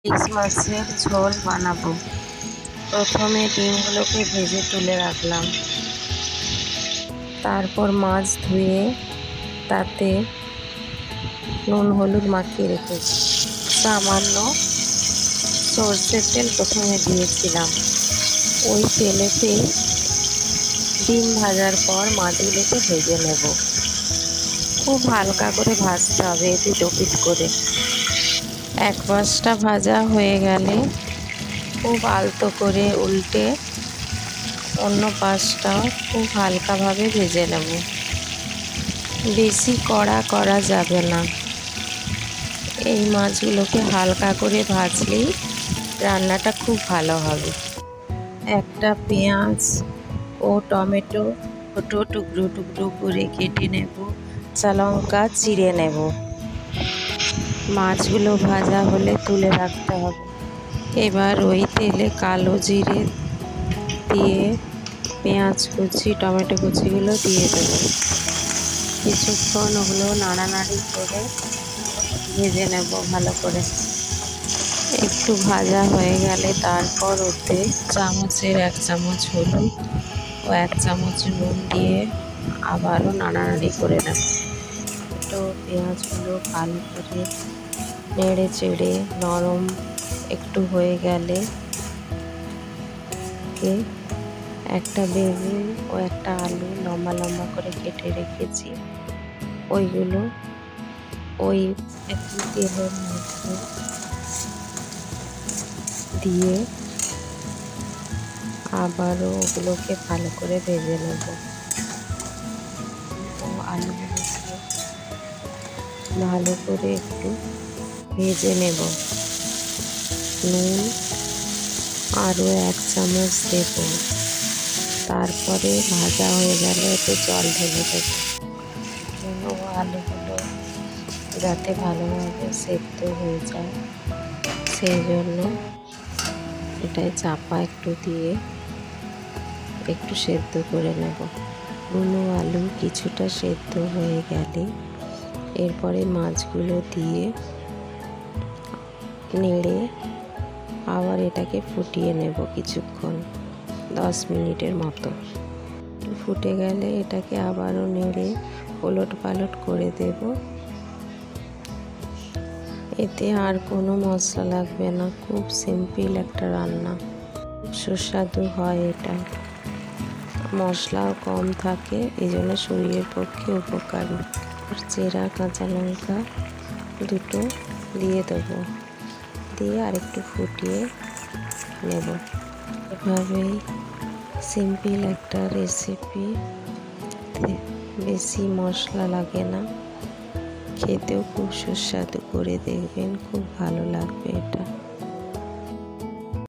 ইলিশ মাছের ঝোল বানাবো। প্রথমে ডিমগুলোকে ভেজে তুলে রাখলাম, তারপর মাছ ধুয়ে তাতে নুন হলুদ মাখিয়ে রেখেছি। সামান্য সর্ষের তেল প্রথমে দিয়েছিলাম। ওই তেলেতেই ডিম ভাজার পর মাছগুলোকে ভেজে নেব। খুব হালকা করে ভাজতে হবে, এপিট ওপিট করে। এক পাশটা ভাজা হয়ে গেলে খুব আলতো করে উল্টে অন্য পাশটাও খুব হালকাভাবে ভেজে নেব। বেশি কড়া করা যাবে না। এই মাছগুলোকে হালকা করে ভাজলেই রান্নাটা খুব ভালো হবে। একটা পেঁয়াজ ও টমেটো ছোটো টুকরো টুকরো করে কেটে নেব। কাঁচা লঙ্কা চিড়ে নেব। মাছগুলো ভাজা হলে তুলে রাখতে হবে। এবার ওই তেলে কালো জিরে দিয়ে পেঁয়াজ কুচি টমেটো কুচিগুলো দিয়ে দেবো। কিছুক্ষণ ওগুলো নাড়ানাড়ি করে ভেজে নেব ভালো করে। একটু ভাজা হয়ে গেলে তারপর ওতে চামচের 1 চামচ হলুদ ও 1 চামচ নুন দিয়ে আবারও নাড়ানাড়ি করে নেব। তো পেঁয়াজগুলো ভালো করে নেড়ে চেড়ে নরম একটু হয়ে গেলে একটা বেগুন ও একটা আলু লম্বা লম্বা করে কেটে রেখেছি, ওইগুলো ওই একটু তেলের মধ্যে দিয়ে আবারও ওগুলোকে ভালো করে ভেজে নেব। ও আলুগুলোকে ভালো করে একটু ভেজে নেব। নুন আরও 1 চামচ দেব। তারপরে ভাজা হয়ে গেলে একটু জল ঢেলে দেবো। আলুগুলো যাতে ভালোভাবে সেদ্ধ হয়ে যায়, সেই জন্য এটায় চাপা একটু দিয়ে একটু সেদ্ধ করে নেব। নুন আলু কিছুটা সেদ্ধ হয়ে গেলে এরপরে মাছগুলো দিয়ে নেড়ে আবার এটাকে ফুটিয়ে নেব কিছুক্ষণ, 10 মিনিটের মতো। ফুটে গেলে এটাকে আবারও নেড়ে ওলট পালট করে দেব। এতে আর কোনো মশলা লাগবে না, খুব সিম্পল একটা রান্না, সুস্বাদু হয় এটা। মশলাও কম থাকে, এই জন্য শরীরের পক্ষে উপকারী। চেরা কাঁচা লঙ্কা দুটো দিয়ে দেবো, দিয়ে আরেকটু ফুটিয়ে নেব। এভাবেই সিম্পল একটা রেসিপি, বেশি মশলা লাগে না, খেতেও খুব সুস্বাদু। করে দেখবেন, খুব ভালো লাগবে এটা।